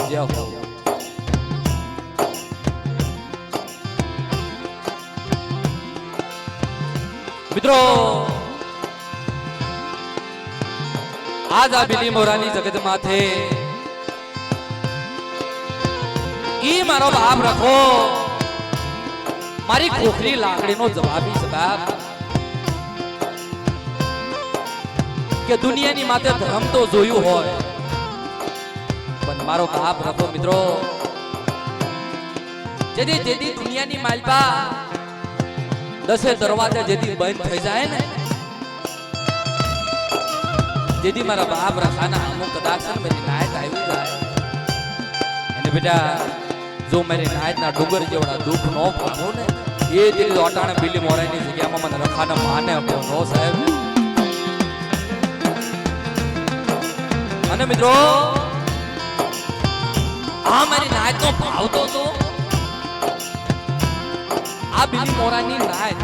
જય હો મિત્રો આજ આ બિલી મોરાની જગત માથે ઈ મારો બાપ રખો મારી ખોખરી લાકડીનો જવાબી જવાબ કે દુનિયાની માથે ધર્મ તો જોયું હોય પણ મારો બાપ રખો મિત્રો જેદી દુનિયાની માલપા 10 દરવાજા જેદી બંધ થઈ જાય ને જેદી મારા બાપ રખાના અમુક કદાચ મારી નાયત આવી જાય અને બેટા જો મારી નાયતના ડુંગર જેવડા દુઃખ નો પામું ને એ જેદી ઓટાણે બિલી મોરાની જગ્યામાં મને રખાના માને આપ્યો નો સાહેબ અને મિત્રો આ મારી નાયત નો ભાવ તો આ બિલી મોરાની નાયત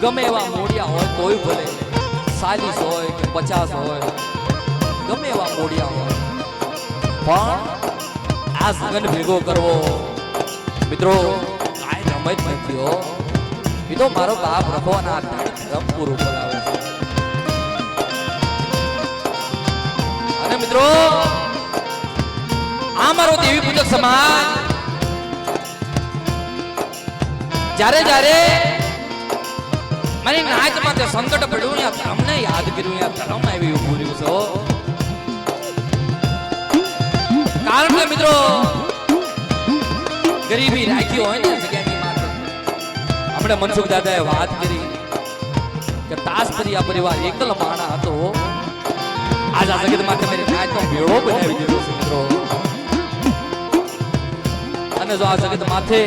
ગમે એવા મોડિયા હોય તોય ભલે 40 હોય કે 50 હોય ગમે એવા મોડિયા હોય પણ આ સગન ભેગો કરવો મિત્રો કાંઈ રમત નથી હો એ તો મારો બાપ રખવાના ધર્મ પૂરું કરાવે છે અને મિત્રો આ મારો દેવી પૂજક સમાજ જ્યારે મારી નાચ માટે સંકટ પડ્યું યા ધર્મને યાદ કર્યું યા ધર્મ આવી ઉભું રહ્યું છો કારણ કે મિત્રો ગરીબી રાખી હોય ને જગ્યાની માથે આપણે મનસુખ દાદાએ વાત કરી કે તાસપરિયા પરિવાર એકલ માણા હતો આજ આ જગત માથે મારી નાચનો ભેળો બનાવી દીધો છે મિત્રો અને જો આ જગત માથે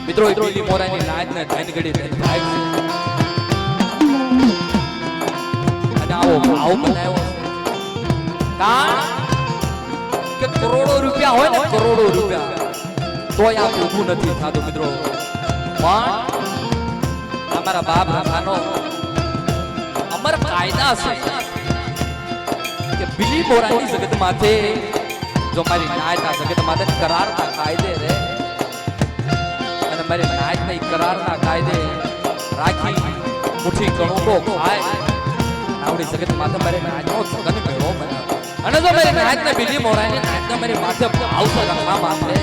મિત્રો બિલી મોરાની નાચને ધન ઘડી થાય છે અને આવો ભાવ બનાવ્યો કારણ કે કરોડો રૂપિયા હોય ને કરોડો રૂપિયા તોય આ ઊભું નથી થતું મિત્રો પણ અમારા બાપ રાખાનો અમર કાયદા છે કે બિલી મોરાની જગત માથે જો મારી નાયત આ જગત માથે કરારના કાયદે રે અને મારી નાયત ને કરારના કાયદે રાખી મુઠ્ઠી કણુકો ખાય આવડી જગત માથે મારી નાયતનો સગન ભેળો બનાવે અને જો મારી નાયત ને બિલી મોરાની નાયત ને મારી માથે ભાવ તો રખવા માંગે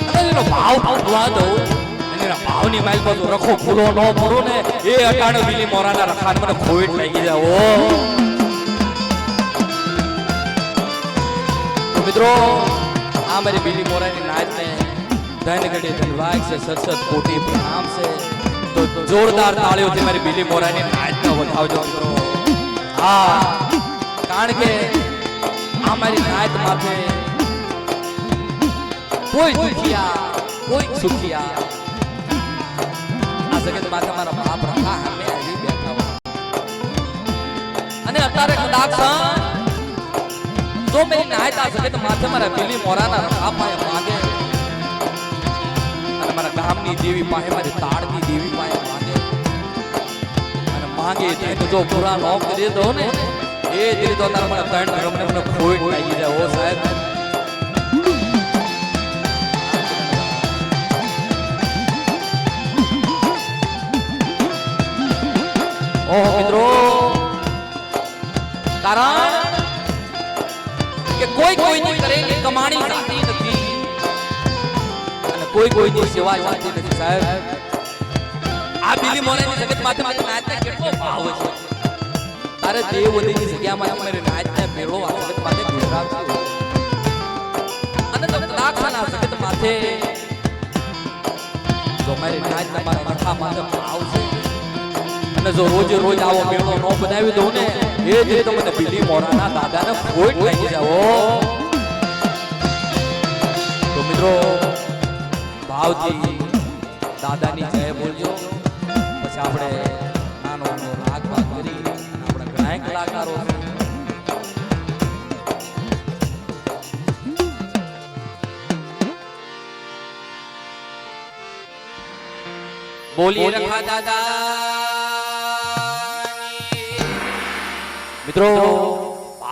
અને એનો ભાવ ભૂલવા દઉં અને એના ભાવની માઇલ બાજુ રખો ફૂલો ન ભરું ને એ અટાણે બિલી મોરાના રખાન મને ખોટ લાગી જાવ મિત્રો આ મારી બિલી મોરાની નાચ ને ધન ઘડી ધનવાગ છે સતસત કોટી પ્રણામ છે તો જોરદાર તાળીઓથી મારી બિલી મોરાની નાચ ને વધાવજો મિત્રો હા કારણ કે આ મારી નાચ માથે કોઈ દુખિયા કોઈ સુખિયા આ જગત માથે મારા બાપ રખા અમે આવી બેઠા હોય અને અત્યારે કદાચ તો મેરી નાયત આ જગત માથે મારા બિલી મોરાના રખા પાએ માંગે અને મારા ગામની દેવી પાસે મારી તાળની દેવી પાસે માંગે અને માંગે તો જો પૂરા નો કરી દો ને એ દીદી તો તારા મારા ત્રણ ધર્મને મને ખોટ લાગી જાય ઓ સાહેબ ઓહ મિત્રો કારણ કે કોઈ કોઈની કરેલી કમાણી જાતી નથી અને કોઈ કોઈની સેવા જાતી નથી સાહેબ આ બિલી મોરાની જગત માથે મારી નાચને કેટલો ભાવ છે તારે દેવવદીની જગ્યામાં મારી નાચને મેળો આ જગત માથે ગુજરાતી અને તો કદાચના જગત માથે જો મારી નાચ તમારા રખા માથે ભાવ છે અને જો રોજે રોજ આવો મેળો નો બનાવી દઉં ને એ જ રીતે મને બિલી મોરાના દાદાને ખોટ લાગી જાવો તો મિત્રો ભાવથી દાદાની જય બોલજો પછી આપણે નાનો રાગ બાગ કરી આપણે ઘણા કલાકારો બોલીએ રખા દાદા મિત્રો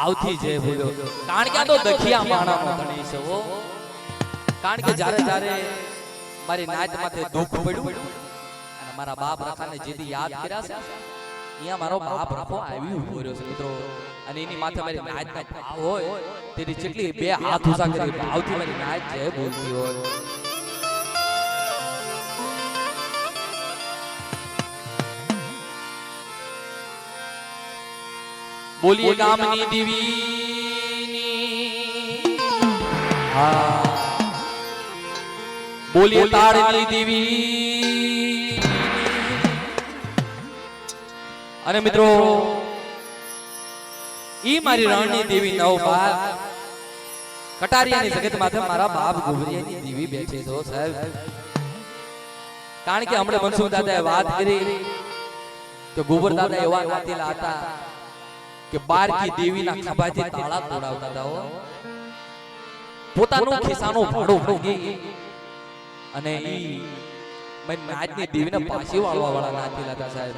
ભાવથી જય બોલ્યો. કારણ કે આ તો દખિયા માણાનો ધણી છે હો. કારણ કે જ્યારે જ્યારે મારી નાત માથે દુઃખ પડ્યું અને મારા બાપ રખાને જેથી યાદ કર્યા છે અહીંયા મારો બાપ રખો આવી ઉભો રહ્યો છે મિત્રો. અને એની માથે મારી નાતના ભાવ હોય તેની જેટલી બે હાથ ઊંચા કરી ભાવથી મારી નાત જય બોલતી હોય. બોલીએ ગામની દેવીની હા બોલીએ તાળની દેવી. અને મિત્રો ઈ મારી રણની દેવી નવ બાપ કટારિયાની જગત માથે મારા બાપ ગોબરિયાની દેવી બેઠી છો સાહેબ. કારણ કે હમણાં મનસુખ દાદાએ વાત કરી કે ગોબર દાદા એવા નાતીલા હતા કે 12 કી દેવીના ખભાથી તાળા તોડાવતા હતા હો. પોતાનો ખિસ્સાનો ભાડો ભાંગી અને ઈ મારી નાચની દેવીને પાછી વાળવા વાળા નાતીલા હતા સાહેબ.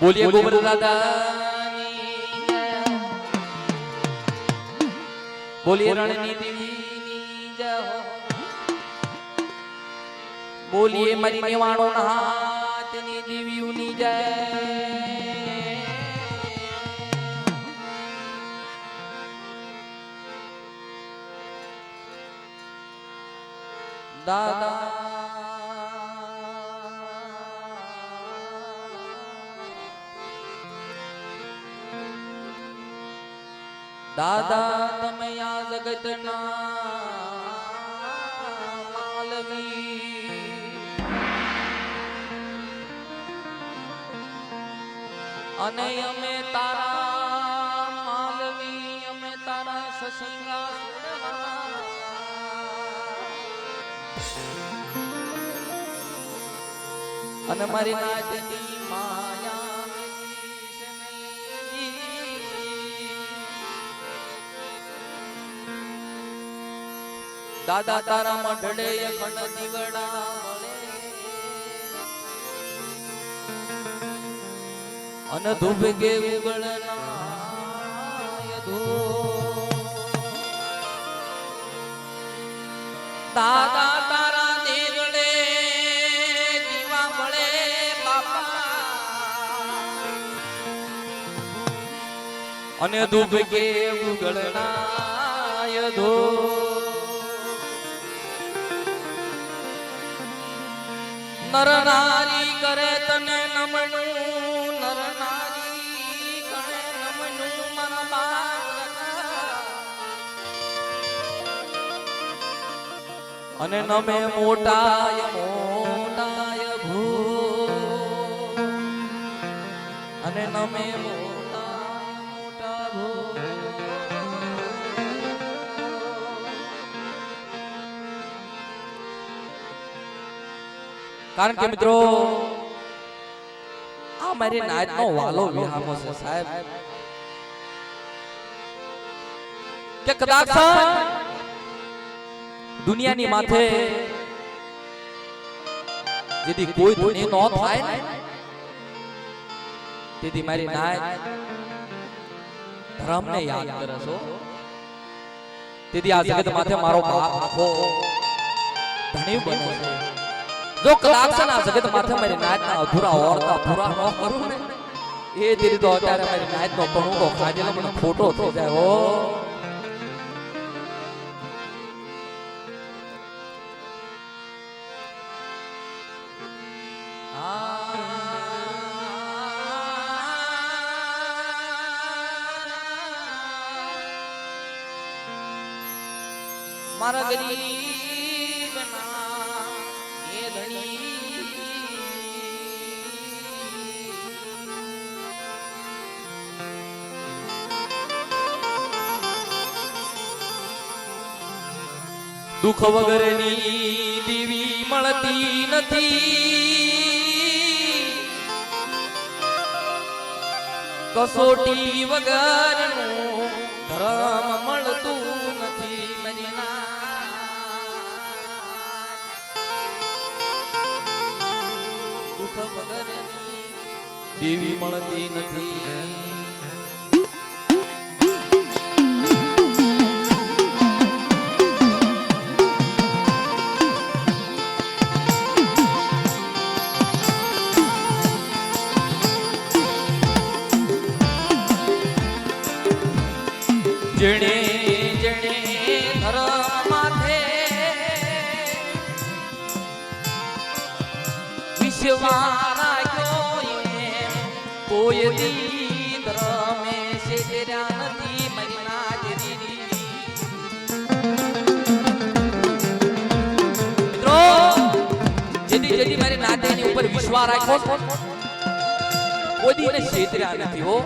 બોલીએ ગોબર દાદાની બોલીએ રણની દેવીની જય હો. બોલીએ મારી મેવાણો ના હાથની દેવીઓની જય. દાદા દાદા તમે આ જગતના માલવી અને અમે તારા માલવી અમે તારા સસંગા અને મારી નાચની માયા દાદા તારા મંડળે અખંડ દીવડા મળે અને ધૂપ કે ઉગળના દાદા તારા દેવડે દીવા મળે બાપા અને ધૂપ કે ઉગળના ધો નર નારી કરે તને નમનું નર નારી કરે નમનું મારા બાપ અને નમે મોટાય મોટાય ભૂ અને નમે મોટાય મોટા ભૂ. કારણ કે મિત્રો આ મારી નાચનો વાલો વિહામો છે સાહેબ કે કદાચ દુનિયાની માથે જેથી કોઈ ધણી ન થાય ને તેથી મારી નાચ ધર્મને યાદ કરે છો. તેથી આ જગત માથે મારો બાપ આખો ધણી બને છે. જો કદાચ આ જગત માથે મારી નાચના અધૂરા ઓરતા પૂરા ન કરું ને એ દીધી તો અત્યારે મારી નાચનો કણુકો ખાજેલો મને ખોટો થઈ જાય હો. મારા ગરીબ ના એ ધણી દુઃખ વગરની દેવી મળતી નથી કસોટી વગરનું ધર્મ મળતું નથી. દુઃખ વગરની દેવી મળતી નથી જેણે જેણે ધર્મ માથે વિશ્વા રાખ્યો એમ કોઈ દી ધર્મે શેતર્યા નથી મારી નાજરી. મિત્રો જેથી મારી નાજરીની ઉપર વિશ્વાસ રાખ્યો કોઈ દી એને શેતર્યા નથી હો.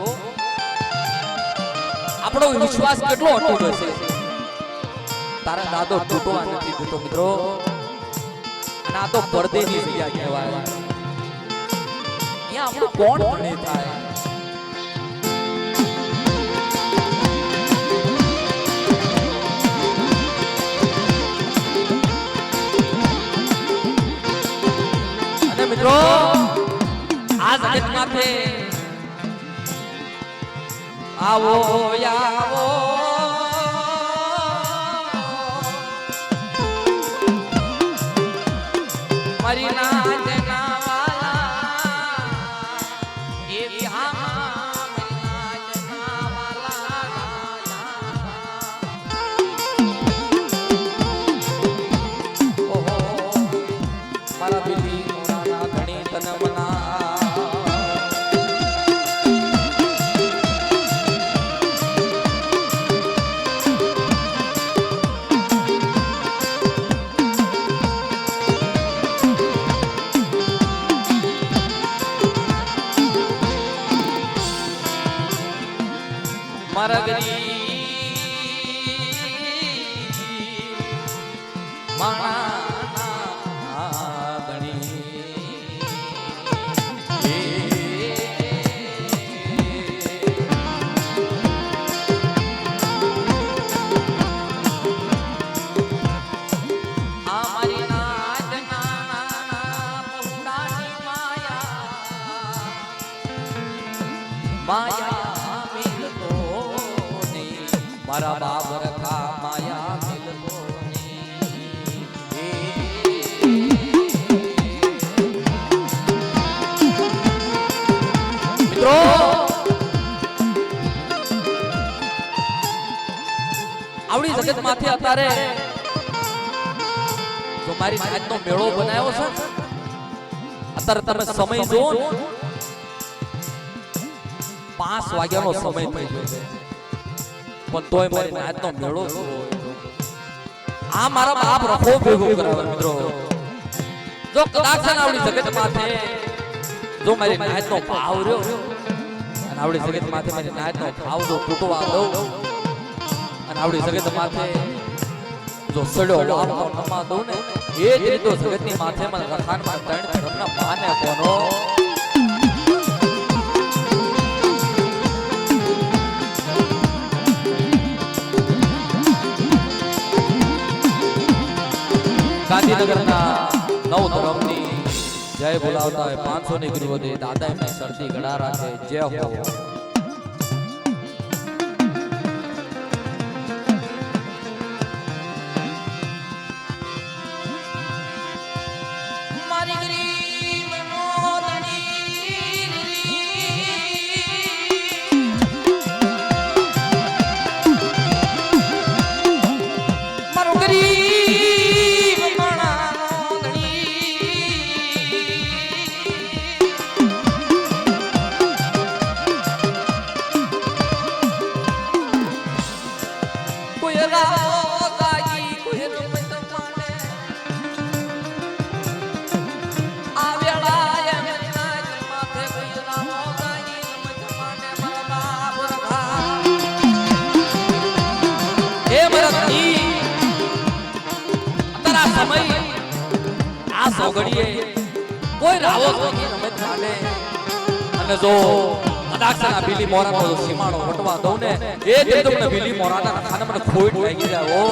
આપણો વિશ્વાસ કેટલો અટૂટ હશે. તારા દાદો તૂટવા નથી તૂટો મિત્રો. અને આ તો પડદેની જગ્યા કહેવાય. અહીંયા આપણું કોણ ભણે થાય. અને મિત્રો આ જગત માથે આવો આવો મારી નાજના વાલા એ વિહામાં મારી નાજના વાલા. ઓહો મારા બિલી મોરાના ઘણી તન મના. મરગરી માણા માયા મિલતો નહીં મારા બાપ રખા માયા મિલતો નહીં. મિત્રો આવડી જગત માંથી અત્યારે જો મારી આજનો મેળો બનાવ્યો છે અત્યારે તમે સમય જો 5 વાગ્યાનો સમય થઈ ગયો છે પણ તોય મારી નાચનો મેળો આ મારા બાપ રખો ભેગો કરાવે. મિત્રો જો કદાચ આવડી જગત માથે જો મારી નાચનો ભાવ રહ્યો અને આવડી જગત માથે મારી નાચનો ભાવ જો તૂટવા દઉં અને આવડી જગત માથે જો સડ્યો લાવતો નમા દઉં ને એ જ રીતે જગતની માથે મને રખાનમાં ત્રણ ધર્મના માને કોનો ગાંધીનગરના નવ ધર્મની જય બોલાવતા હોય 500 ની ગિરવદે દાદા એમને શરતી ગળા રાખે. જય હો. મારી ગરીબ મારો ગરીબ આ સોગડીએ કોઈ રાવો સોગી રમત માને અને જો અદાક્ષના બિલી મોરાનો સીમાડો વટવા દઉં ને એ જ તમને બિલી મોરાના ખાને મને ખોટ લાગી જાય. ઓ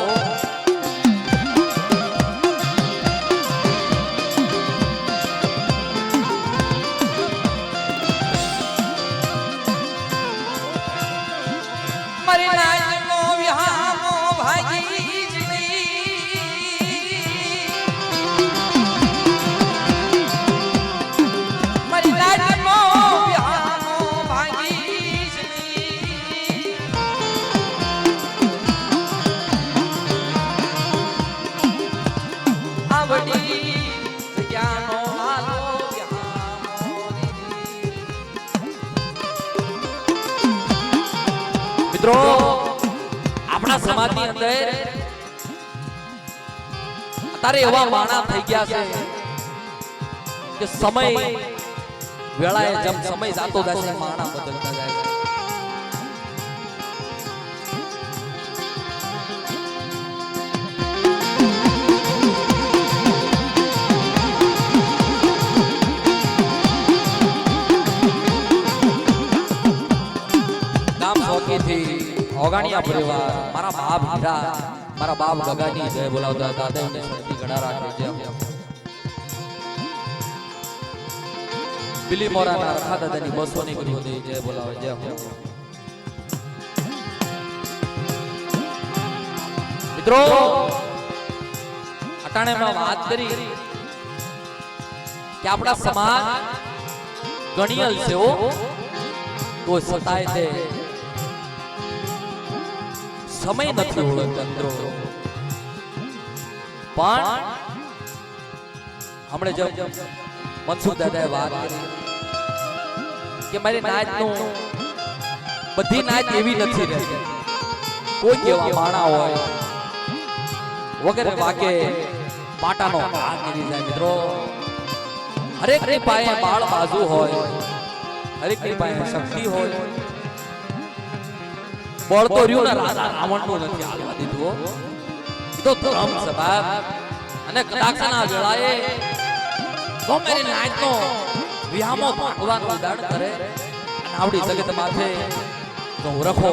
મારી નાયનો વિહામો ભાગી આપણા સમાજની અંદર અત્યારે એવા માણા થઈ ગયા છે કે સમય વેળાએ જેમ સમય જાતો જાય છે માણા બદલતા જાય છે. ઓગાણિયા પરિવાર મારા બાપ હીરા મારા બાપ ગગાની જય બોલાવતા દાદા ને શક્તિ ઘણા રાખે જય બિલી મોરાના રખા દાદાની 200 ની કરી હતી જય બોલાવે જય મિત્રો અટાણે માં વાત કરી કે આપણા સમાજ ગણિયલ છે ઓ કોઈ સતાય છે સમય નથી ઓળખતા મિત્રો. પણ હમણે જેમ મનસુખ દાદાએ વાત કરી કે મારી નાચનું બધી નાચ એવી નથી રહેતી. કોઈ કેવા માણા હોય વગેરે વાકે પાટાનો ઘા કરી જાય મિત્રો. હરેક ની પાસે બાળ બાજુ હોય, હરેક ની પાસે શક્તિ હોય. બળતો રહ્યું ને રાજા રાવણ નું નથી હાલવા દીધું. તો ધર્મ સભાબ અને કદાક્ષના વેળાએ તો મેરી નાચનો વિહામો ભગવાન ઉદાહરણ કરે અને આવડી જગત માથે તો રખો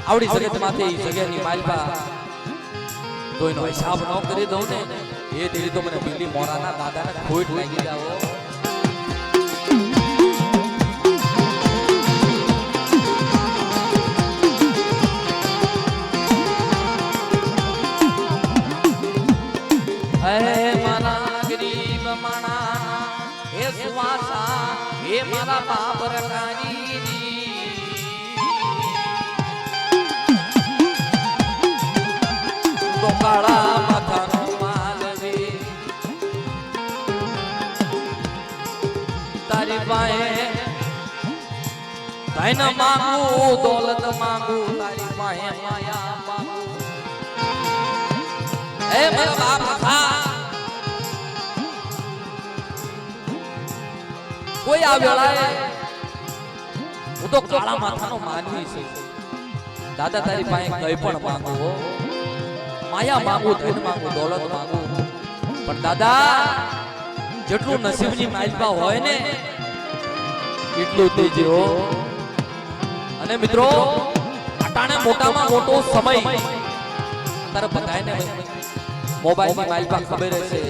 આવડી જગત માથે ઈ જગ્યાની માલપા તો એનો હિસાબ ન કરી દઉં ને એ તેરી તો મને બિલ્લી મોરાના દાદાને ખોટ લાગી જાવો. हे मारा बाप रकानी तो काळा माथानो मालवे तारी पाए धन मांगू दौलत मांगू तारी पाए माया मांगू हे मारा बाप था કોઈ આ વેળાએ હું તો કાળા માથાનો માનવી છું. દાદા તારી પાસે કઈ પણ માંગુ હો, માયા માંગુ, ધન માંગુ, દોલત માંગુ, પણ દાદા જેટલું નસીબની માલપા હોય ને એટલું દેજે હો. અને મિત્રો અટાણે મોટામાં મોટો સમય અત્યારે બધાને મોબાઈલની માલપા ખબર હશે.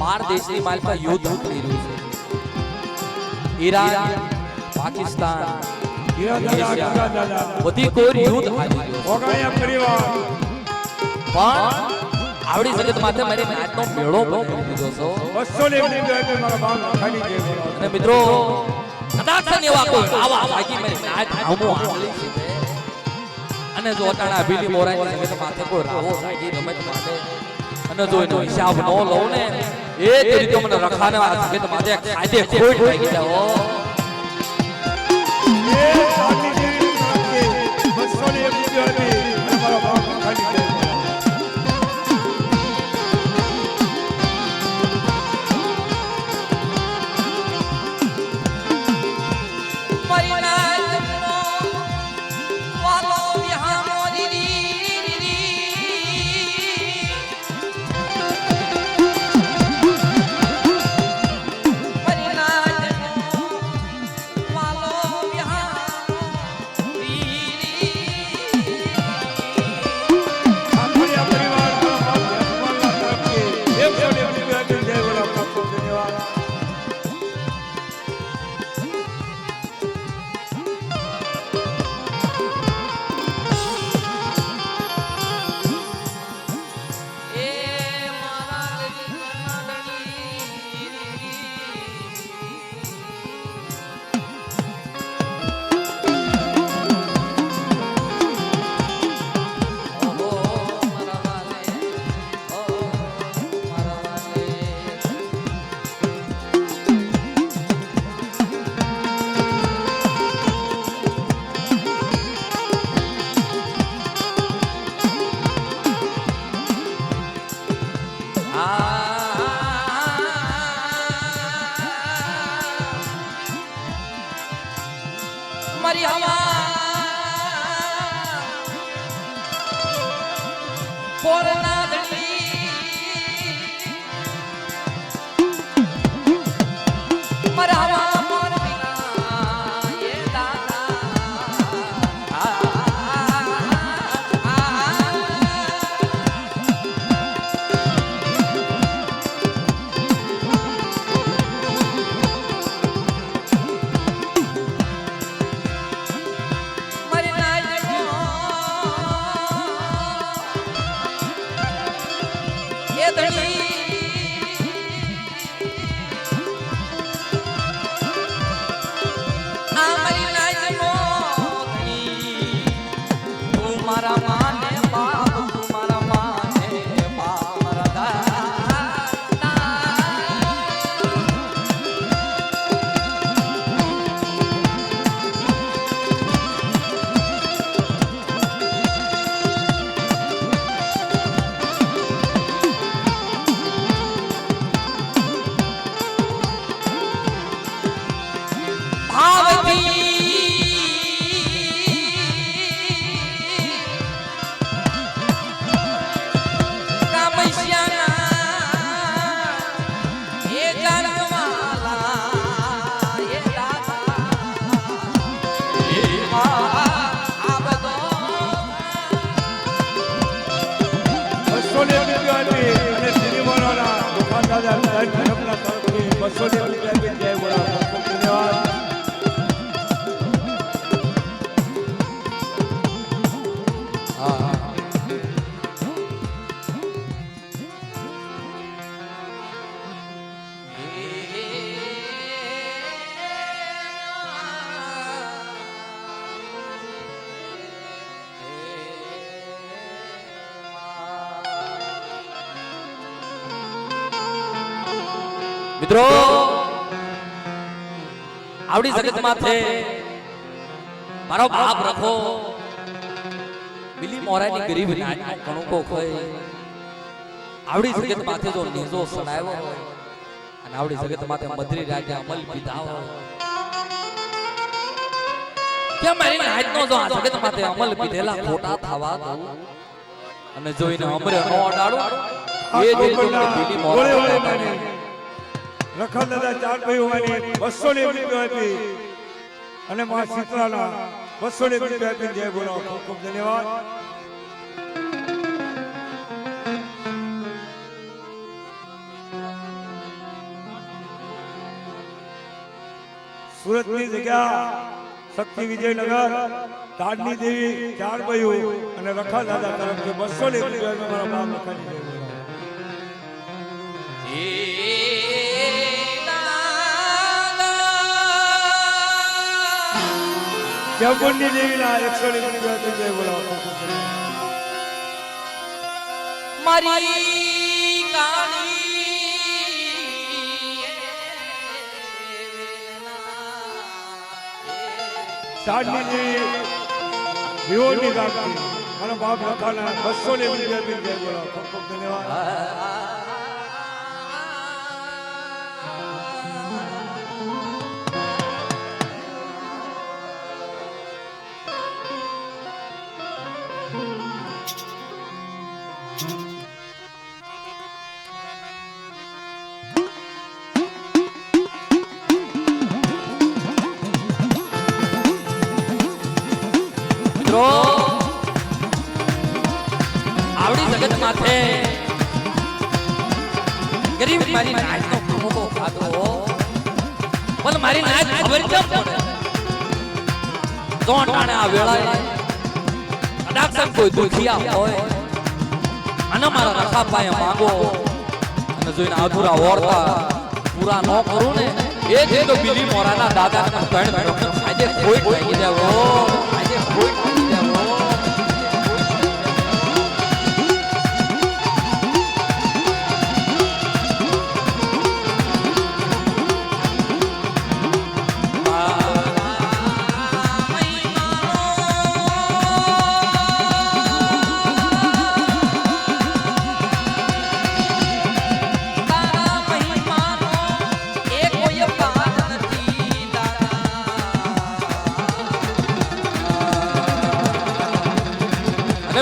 12 દેશની માલપા યુદ્ધ થઈ રહ્યું છે. ઈરાન, પાકિસ્તાન, બધી કોઈ યુદ્ધ હારી રહ્યો પણ આવડી જગત માથે મારી નાચનો મેળો બનાવી દીધો છો. અને મિત્રો કદાચ એવા કોઈ આવા ભાગી મારી નાચ આમો આમલી છે. અને જો અટાણા બિલી મોરાની જગત માથે કોઈ રાવો ભાગી રમત માટે અને જો એનો હિસાબ ન લઉં ને એ તરીકે મને રખાને આ જગત માથે કાયદે ખોટ લાગી જાઓ. એ સાથી દેવી કે 200 ની વિદ્યાર્થી મારા બાપ ખાલી દે મિત્રો આવડી જગત માં છે મારો બાપ રખો બિલી મોરાની ગરીબ નાચ નો કણુકો ખોય આવડી જગત માથે જો નીજો સડાયો અને આવડી જગત માથે મધરી રાતે અમલ પીધા હોય કે મારી નાચ નો જો આ જગત માથે અમલ પીધેલા ખોટા થવા દો અને જોઈને અમરે નો અડાડો એ જે બિલી મોરા રખા દાદા ચાર ભાઈ હોવાની 200 રૂપિયા આપી અને માં શીતળાના 200 રૂપિયા આપી જય બોલો ખૂબ ખૂબ ધન્યવાદ સુરતની જગ્યા શક્તિ વિજયનગર તાડની દેવી ચાર ભાઈઓ અને રખા દાદા તરફથી 200 રૂપિયા મારા બાપ લખાની જય બોલો જયપુરની દેવીના 100 રૂપિયા જય બોલો મારી કાળી તાડની દેવી વિહોરની ગામથી મારા બાપ લખાના 200 રૂપિયા જય બોલો ખૂબ ખૂબ ધન્યવાદ આવડી જગત માથે ગરીબ મારી નાચ નો કણુકો ખાધો પણ મારી નાચ ખબર કેમ પડે તો ટાણે આ વેળાએ કદાચ કોઈ દુખિયા હોય અને મારા રખા પાએ માંગો અને જોઈને અધૂરા ઓરતા પૂરા ન કરું ને એ જે તો બિલી મોરાના દાદા ત્રણ આજે કોઈ થઈ જાવ આજે કોઈ થઈ જાવ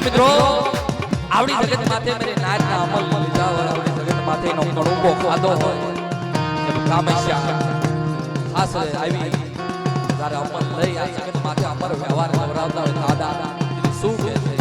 મિત્રો આવડી જગત માથે મેરે નાચના અમલ લીધા હોય આવડી જગત માથે નો કડુંબો ખાધો હોય એમ કામશ્યા આસરે આવી જ્યારે અમલ લઈ આ જગત માથે અમર વ્યવહાર નવરાવતા હોય દાદા શું કહે છે